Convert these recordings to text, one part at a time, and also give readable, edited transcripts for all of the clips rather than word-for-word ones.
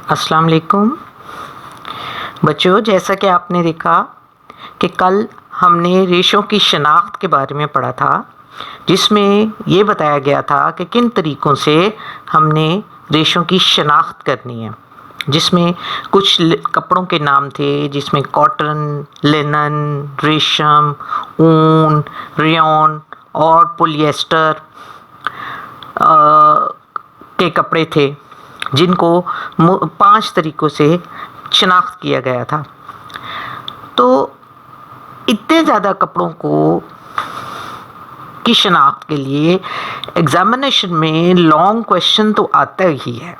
अस्सलाम वालेकुम बच्चों, जैसा कि आपने देखा कि कल हमने रेशों की शनाख्त के बारे में पढ़ा था, जिसमें ये बताया गया था कि किन तरीक़ों से हमने रेशों की शनाख्त करनी है। जिसमें कुछ कपड़ों के नाम थे, जिसमें कॉटन, लिनन, रेशम, ऊन, रेयॉन और पॉलिएस्टर के कपड़े थे, जिनको 5 तरीक़ों से शनाख्त किया गया था। तो इतने ज़्यादा कपड़ों की शनाख्त के लिए एग्ज़ामिनेशन में लॉन्ग क्वेश्चन तो आता ही है,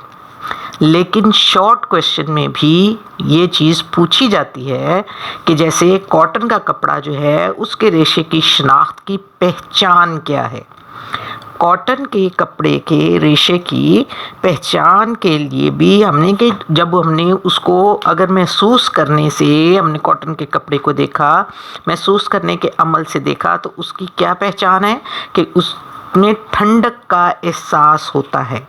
लेकिन शॉर्ट क्वेश्चन में भी ये चीज़ पूछी जाती है कि जैसे कॉटन का कपड़ा जो है, उसके रेशे की शनाख्त की पहचान क्या है। कॉटन के कपड़े के रेशे की पहचान के लिए भी हमने कि जब हमने उसको अगर महसूस करने से हमने कॉटन के कपड़े को देखा, महसूस करने के अमल से देखा, तो उसकी क्या पहचान है कि उसमें ठंडक का एहसास होता है।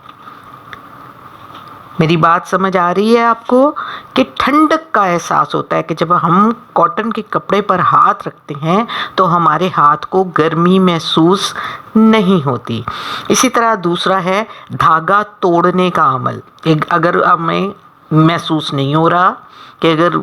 मेरी बात समझ आ रही है आपको कि ठंडक का एहसास होता है कि जब हम कॉटन के कपड़े पर हाथ रखते हैं तो हमारे हाथ को गर्मी महसूस नहीं होती। इसी तरह दूसरा है धागा तोड़ने का अमल। अगर हमें महसूस नहीं हो रहा कि अगर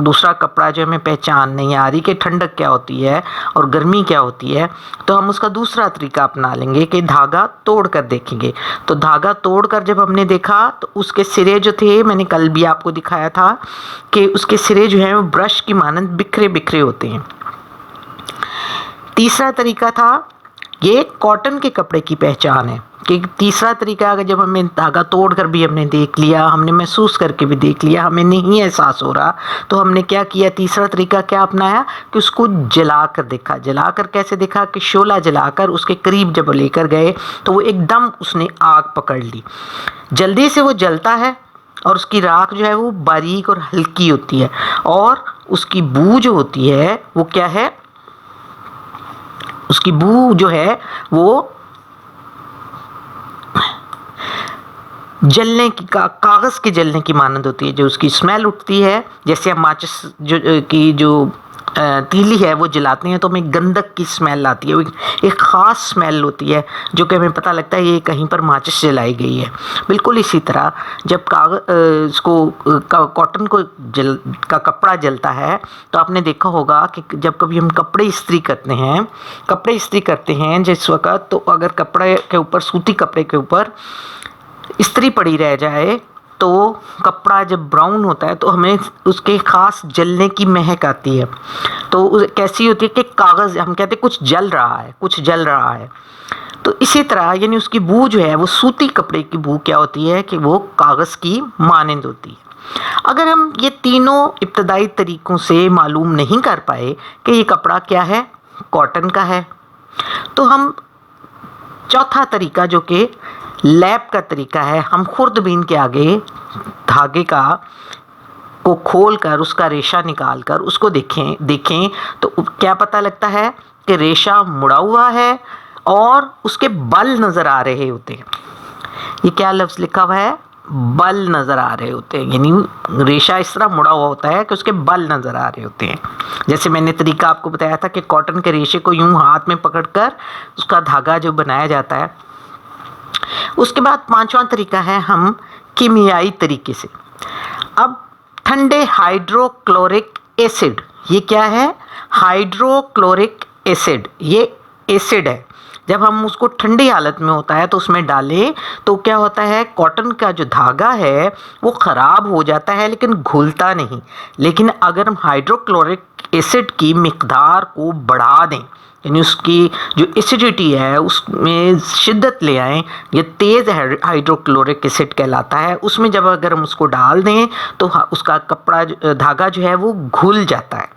दूसरा कपड़ा जो हमें पहचान नहीं आ रही कि ठंडक क्या होती है और गर्मी क्या होती है, तो हम उसका दूसरा तरीका अपना लेंगे कि धागा तोड़ कर देखेंगे। तो धागा तोड़ कर जब हमने देखा तो उसके सिरे जो थे, मैंने कल भी आपको दिखाया था कि उसके सिरे जो हैं वो ब्रश की मानंद बिखरे बिखरे होते हैं। तीसरा तरीका था, ये कॉटन के कपड़े की पहचान है कि तीसरा तरीका, अगर जब हमें धागा तोड़ कर भी हमने देख लिया, हमने महसूस करके भी देख लिया, हमें नहीं एहसास हो रहा, तो हमने क्या किया, तीसरा तरीका क्या अपनाया कि उसको जला कर देखा। जलाकर कैसे देखा कि शोला जलाकर उसके करीब जब लेकर गए तो वो एकदम उसने आग पकड़ ली। जल्दी से वो जलता है और उसकी राख जो है वो बारीक और हल्की होती है, और उसकी बू जो होती है वो क्या है, उसकी बू जो है वो जलने की कागज़ के जलने की मानंद होती है। जो उसकी स्मेल उठती है, जैसे हम माचिस जो तीली है वो जलाते हैं तो हमें गंधक की स्मेल आती है, एक ख़ास स्मेल होती है जो कि हमें पता लगता है ये कहीं पर माचिस जलाई गई है। बिल्कुल इसी तरह जब कॉटन का कपड़ा जलता है तो आपने देखा होगा कि जब कभी हम कपड़े इस्त्री करते हैं जिस वक़्त, तो अगर कपड़े के ऊपर, सूती कपड़े के ऊपर इस्त्री पड़ी रह जाए तो कपड़ा जब ब्राउन होता है तो हमें उसके ख़ास जलने की महक आती है। तो कैसी होती है कि कागज़, हम कहते हैं कुछ जल रहा है। तो इसी तरह यानी उसकी बू जो है वो सूती कपड़े की बू क्या होती है कि वो कागज़ की मानंद होती है। अगर हम ये तीनों इब्तदाई तरीक़ों से मालूम नहीं कर पाए कि ये कपड़ा क्या है, कॉटन का है, तो हम चौथा तरीका जो कि लैप का तरीका है, हम खुर्दबीन के आगे धागे को खोल कर उसका रेशा निकाल कर उसको देखें तो क्या पता लगता है कि रेशा मुड़ा हुआ है और उसके बल नज़र आ रहे होते हैं। ये क्या लफ्ज़ लिखा हुआ है, बल नज़र आ रहे होते हैं, यानी रेशा इस तरह मुड़ा हुआ होता है कि उसके बल नज़र आ रहे होते हैं। जैसे मैंने तरीका आपको बताया था कि कॉटन के रेशे को यूं हाथ में पकड़कर उसका धागा जो बनाया जाता है। उसके बाद 5वां तरीका है हम कीमियाई तरीके से। अब ठंडे हाइड्रोक्लोरिक एसिड, ये क्या है, हाइड्रोक्लोरिक एसिड, ये एसिड है। जब हम उसको ठंडी हालत में होता है तो उसमें डालें तो क्या होता है, कॉटन का जो धागा है वो ख़राब हो जाता है लेकिन घुलता नहीं। लेकिन अगर हम हाइड्रोक्लोरिक एसिड की मिकदार को बढ़ा दें, यानी उसकी जो एसिडिटी है उसमें शिद्दत ले आएँ, ये तेज़ हाइड्रोक्लोरिक एसिड कहलाता है, उसमें जब अगर हम उसको डाल दें तो उसका धागा जो है वो घुल जाता है।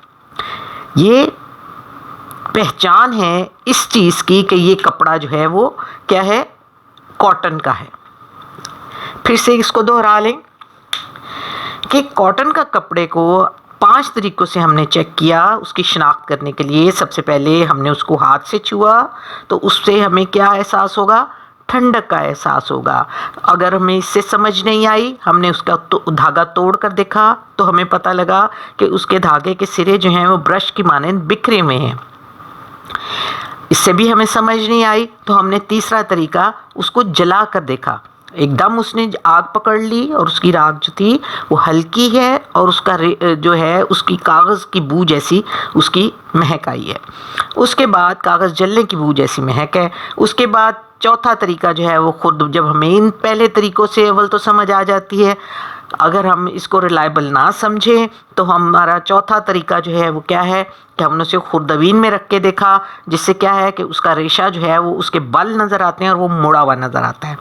ये पहचान है इस चीज़ की कि ये कपड़ा जो है वो क्या है, कॉटन का है। फिर से इसको दोहरा लें कि कॉटन का कपड़े को 5 तरीक़ों से हमने चेक किया उसकी शनाख्त करने के लिए। सबसे पहले हमने उसको हाथ से छुआ तो उससे हमें क्या एहसास होगा, ठंडक का एहसास होगा। अगर हमें इससे समझ नहीं आई, हमने उसका धागा तोड़ कर देखा तो हमें पता लगा कि उसके धागे के सिरे जो हैं वो ब्रश की मानंद बिखरे हुए हैं। इससे भी हमें समझ नहीं आई तो हमने तीसरा तरीका, उसको जला कर देखा। एकदम उसने आग पकड़ ली और उसकी राख जो थी वो हल्की है और उसका जो है उसकी कागज़ की बू जैसी उसकी महक आई है। उसके बाद कागज़ जलने की बू जैसी महक है। उसके बाद चौथा तरीका जो है वो खुद, जब हमें इन पहले तरीकों से अव्वल तो समझ आ जाती है, अगर हम इसको रिलायबल ना समझें तो हमारा चौथा तरीका जो है वो क्या है कि हमने उसे खुर्दबीन में रख के देखा, जिससे क्या है कि उसका रेशा जो है वो उसके बल नज़र आते हैं और वो मुड़ा हुआ नज़र आता है।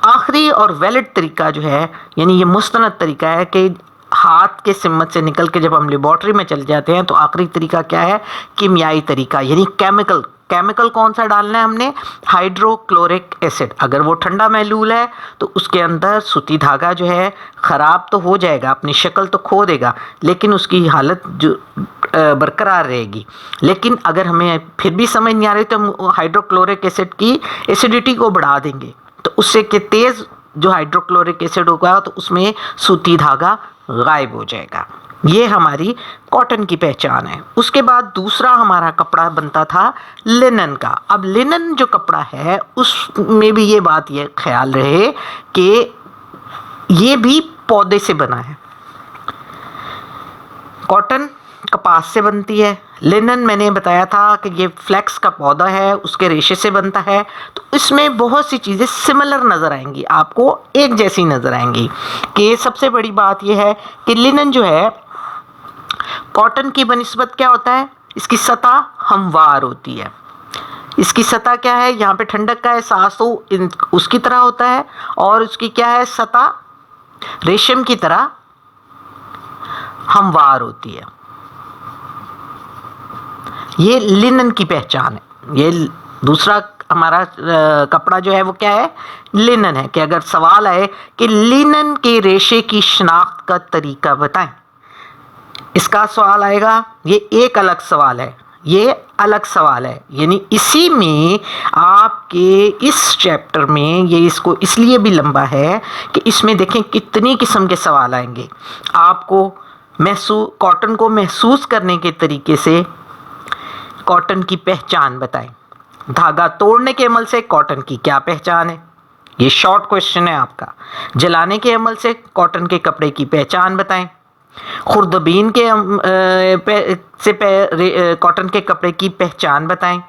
आखिरी और वैलिड तरीका जो है, यानी ये मुस्तनद तरीका है कि हाथ के सिमत से निकल के जब हम लेबॉर्ट्री में चले जाते हैं तो आखिरी तरीका क्या है, कीमियाई तरीका, यानी केमिकल कौन सा डालना है हमने, हाइड्रोक्लोरिक एसिड। अगर वो ठंडा महलूल है तो उसके अंदर सूती धागा जो है ख़राब तो हो जाएगा, अपनी शक्ल तो खो देगा, लेकिन उसकी हालत जो बरकरार रहेगी। लेकिन अगर हमें फिर भी समझ नहीं आ रही तो हम हाइड्रोक्लोरिक एसिड की एसिडिटी को बढ़ा देंगे, तो उससे के तेज़ जो हाइड्रोक्लोरिक एसिड होगा तो उसमें सूती धागा गायब हो जाएगा। ये हमारी कॉटन की पहचान है। उसके बाद दूसरा हमारा कपड़ा बनता था लिनन का। अब लिनन जो कपड़ा है उसमें भी ये बात ये ख्याल रहे कि ये भी पौधे से बना है। कॉटन कपास से बनती है, लिनन मैंने बताया था कि ये फ्लैक्स का पौधा है, उसके रेशे से बनता है। तो इसमें बहुत सी चीज़ें सिमिलर नज़र आएंगी, आपको एक जैसी नज़र आएंगी। कि सबसे बड़ी बात यह है कि लिनन जो है कॉटन की बनिस्बत क्या होता है, इसकी सतह हमवार होती है। इसकी सतह क्या है, यहाँ पे ठंडक का एहसास तो उसकी तरह होता है, और उसकी क्या है सतह रेशम की तरह हमवार होती है। ये लिनन की पहचान है। ये दूसरा हमारा कपड़ा जो है वो क्या है, लिनन है। कि अगर सवाल आए कि लिनन के रेशे की शिनाख्त का तरीका बताएं, इसका सवाल आएगा, ये एक अलग सवाल है, ये अलग सवाल है। यानी इसी में आपके इस चैप्टर में ये इसको इसलिए भी लंबा है कि इसमें देखें कितनी किस्म के सवाल आएंगे। आपको कॉटन को महसूस करने के तरीके से कॉटन की पहचान बताएं। धागा तोड़ने के अमल से कॉटन की क्या पहचान है, ये शॉर्ट क्वेश्चन है आपका। जलाने के अमल से कॉटन के कपड़े की पहचान बताएं। खुर्दबीन के कॉटन के कपड़े की पहचान बताएं।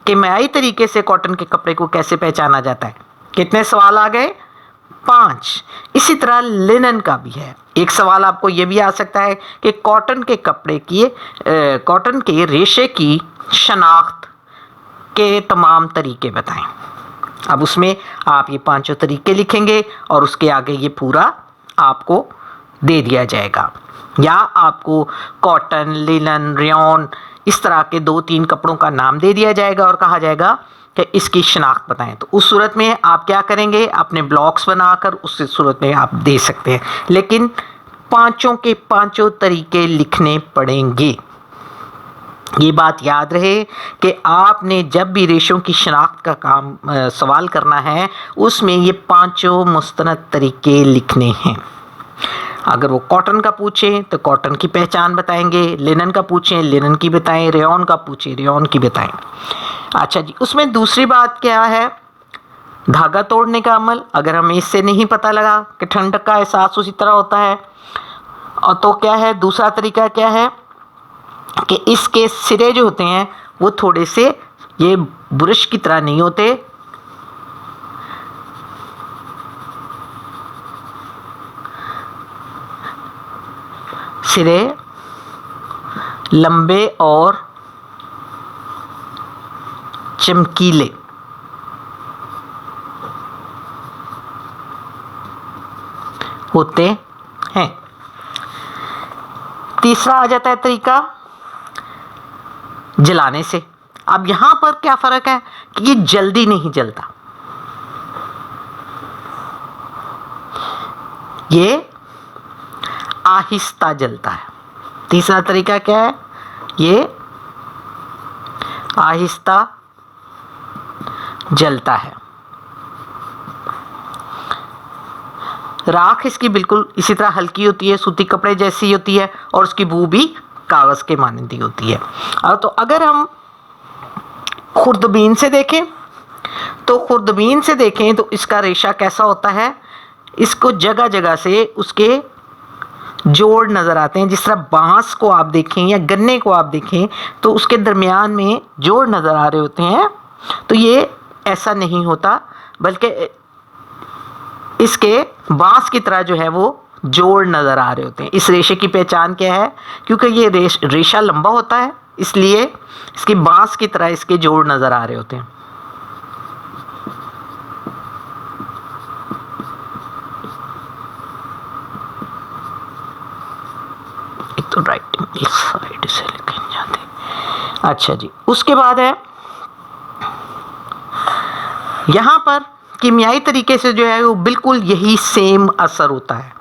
कीमियाई तरीके से कॉटन के कपड़े को कैसे पहचाना जाता है। कितने सवाल आ गए, 5। इसी तरह लिनन का भी है। एक सवाल आपको ये भी आ सकता है कि कॉटन के कपड़े की कॉटन के रेशे की शनाख्त के तमाम तरीके बताएं। अब उसमें आप ये 5 तरीके लिखेंगे और उसके आगे ये पूरा आपको दे दिया जाएगा, या आपको कॉटन, लिनन, रेयॉन इस तरह के 2-3 कपड़ों का नाम दे दिया जाएगा और कहा जाएगा कि इसकी शनाख्त बताएं। तो उस सूरत में आप क्या करेंगे, अपने ब्लॉक्स बनाकर उस सूरत में आप दे सकते हैं, लेकिन 5 के 5 तरीके लिखने पड़ेंगे। ये बात याद रहे कि आपने जब भी रेशों की शनाख्त का काम सवाल करना है उसमें ये 5 मुस्तनद तरीके लिखने हैं। अगर वो कॉटन का पूछें तो कॉटन की पहचान बताएंगे, लिनन का पूछें लिनन की बताएं, रेयॉन का पूछें रेयॉन की बताएं। अच्छा जी, उसमें दूसरी बात क्या है, धागा तोड़ने का अमल। अगर हमें इससे नहीं पता लगा कि ठंडक का एहसास उसी तरह होता है, और तो क्या है दूसरा तरीका क्या है कि इसके सिरे जो होते हैं वो थोड़े से ये ब्रश की तरह नहीं होते, सिरे लंबे और चमकीले होते हैं। तीसरा आ जाता है तरीका जलाने से। अब यहां पर क्या फर्क है कि ये जल्दी नहीं जलता, ये आहिस्ता जलता है। तीसरा तरीका क्या है, ये आहिस्ता जलता है। राख इसकी बिल्कुल इसी तरह हल्की होती है, सूती कपड़े जैसी होती है और उसकी बू भी कागज़ के मानंदी होती है। तो अगर हम खुर्दबीन से देखें तो इसका रेशा कैसा होता है, इसको जगह जगह से उसके जोड़ नज़र आते हैं। जिस तरह बांस को आप देखें या गन्ने को आप देखें तो उसके दरमियान में जोड़ नज़र आ रहे होते हैं, तो ये ऐसा नहीं होता, बल्कि इसके बांस की तरह जो है वो जोड़ नज़र आ रहे होते हैं। इस रेशे की पहचान क्या है, क्योंकि ये रेशा लंबा होता है इसलिए इसकी बांस की तरह इसके जोड़ नज़र आ रहे होते हैं। तो राइटिंग इस साइड से लिखे जाते हैं। अच्छा जी, उसके बाद है यहाँ पर कीमियाई तरीके से जो है वो बिल्कुल यही सेम असर होता है,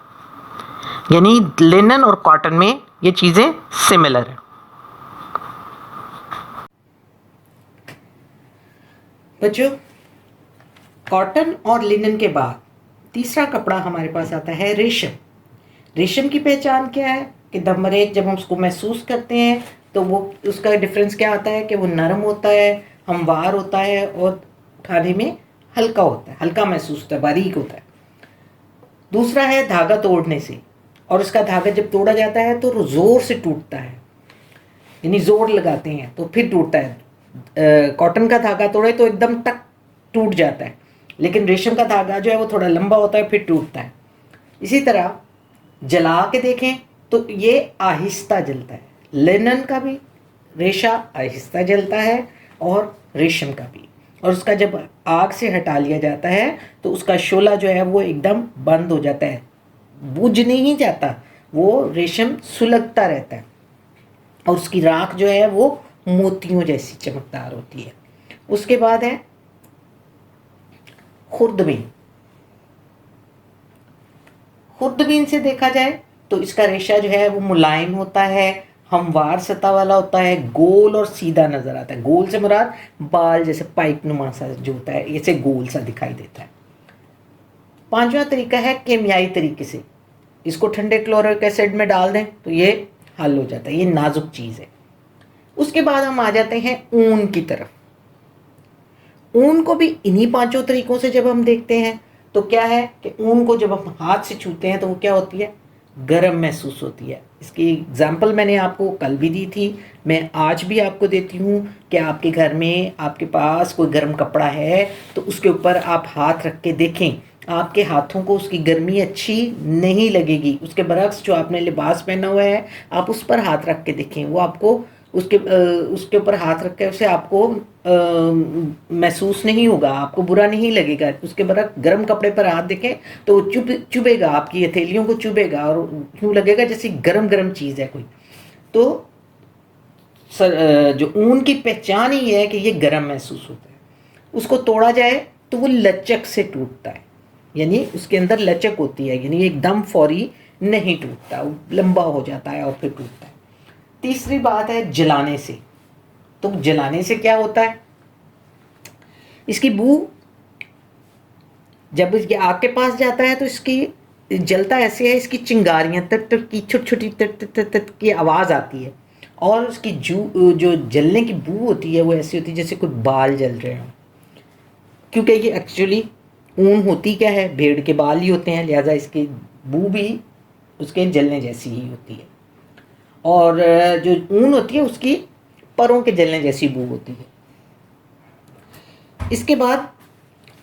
यानी लिनन और कॉटन में ये चीज़ें सिमिलर हैं। बच्चों, कॉटन और लिनन के बाद तीसरा कपड़ा हमारे पास आता है रेशम। रेशम की पहचान क्या है कि नंबर एक, जब हम उसको महसूस करते हैं तो वो उसका डिफरेंस क्या आता है कि वो नरम होता है, हमवार होता है और उठाने में हल्का होता है, हल्का महसूस होता है, बारीक होता है। दूसरा है धागा तोड़ने से, और उसका धागा जब तोड़ा जाता है तो ज़ोर से टूटता है, यानी ज़ोर लगाते हैं तो फिर टूटता है। कॉटन का धागा तोड़े तो एकदम टक टूट जाता है, लेकिन रेशम का धागा जो है वो थोड़ा लंबा होता है फिर टूटता है। इसी तरह जला के देखें तो ये आहिस्ता जलता है। लिनन का भी रेशा आहिस्ता जलता है और रेशम का भी, और उसका जब आग से हटा लिया जाता है तो उसका शोला जो है वो एकदम बंद हो जाता है, बुझ नहीं जाता, वो रेशम सुलगता रहता है और उसकी राख जो है वो मोतियों जैसी चमकदार होती है। उसके बाद है खुर्दबीन। खुर्दबीन से देखा जाए तो इसका रेशा जो है वो मुलायम होता है, हमवार सतह वाला होता है, गोल और सीधा नजर आता है। गोल से मुराद बाल जैसे पाइप नुमा सा जो होता है, ऐसे गोल सा दिखाई देता है। पांचवा तरीका है केमियाई तरीके से, इसको ठंडे क्लोरिक एसिड में डाल दें तो ये हल हो जाता है, ये नाजुक चीज़ है। उसके बाद हम आ जाते हैं ऊन की तरफ। ऊन को भी इन्हीं पांचों तरीकों से जब हम देखते हैं तो क्या है कि ऊन को जब हम हाथ से छूते हैं तो वो क्या होती है, गर्म महसूस होती है। इसकी एग्जाम्पल मैंने आपको कल भी दी थी, मैं आज भी आपको देती हूँ कि आपके घर में आपके पास कोई गर्म कपड़ा है तो उसके ऊपर आप हाथ रख के देखें, आपके हाथों को उसकी गर्मी अच्छी नहीं लगेगी। उसके बरक्स जो आपने लिबास पहना हुआ है आप उस पर हाथ रख के देखें, वो आपको उसके ऊपर हाथ रख के उसे आपको महसूस नहीं होगा, आपको बुरा नहीं लगेगा। उसके बरक्स गर्म कपड़े पर हाथ देखें तो चुभेगा, आपकी हथेलियों को चुभेगा और यूँ लगेगा जैसे गरम गरम चीज़ है कोई। तो जो ऊन की पहचान ही है कि ये गर्म महसूस होता है। उसको तोड़ा जाए तो वो लचक से टूटता है, यानी उसके अंदर लचक होती है, यानी एकदम फौरी नहीं टूटता, वो लंबा हो जाता है और फिर टूटता है। तीसरी बात है जलाने से। तो जलाने से क्या होता है, इसकी बू जब इसके आग के पास जाता है तो इसकी जलता ऐसे है, इसकी चिंगारियाँ तट तट की छोटी छोटी तट तट तट की आवाज़ आती है, और उसकी जो जलने की बू होती है वो ऐसी होती है जैसे कोई बाल जल रहे हों, क्योंकि ये एक्चुअली ऊन होती क्या है, भेड़ के बाल ही होते हैं, लिहाजा इसकी बू भी उसके जलने जैसी ही होती है। और जो ऊन होती है उसकी परों के जलने जैसी बू होती है। इसके बाद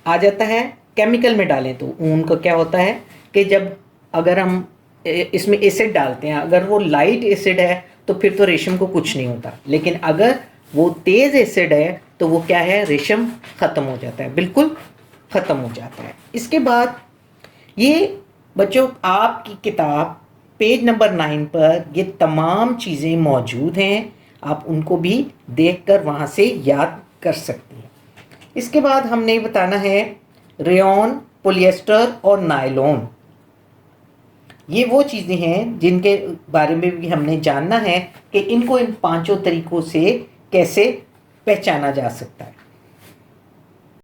आ जाता है केमिकल में डालें तो ऊन का क्या होता है कि जब अगर हम इसमें एसिड डालते हैं, अगर वो लाइट एसिड है तो फिर तो रेशम को कुछ नहीं होता, लेकिन अगर वो तेज़ एसिड है तो वो क्या है, रेशम ख़त्म हो जाता है, बिल्कुल ख़त्म हो जाता है। इसके बाद ये बच्चों आपकी किताब पेज नंबर 9 पर ये तमाम चीज़ें मौजूद हैं, आप उनको भी देखकर वहाँ से याद कर सकते हैं। इसके बाद हमने बताना है रेयॉन, पॉलिएस्टर और नायलॉन। ये वो चीज़ें हैं जिनके बारे में भी हमने जानना है कि इनको इन पांचों तरीक़ों से कैसे पहचाना जा सकता है।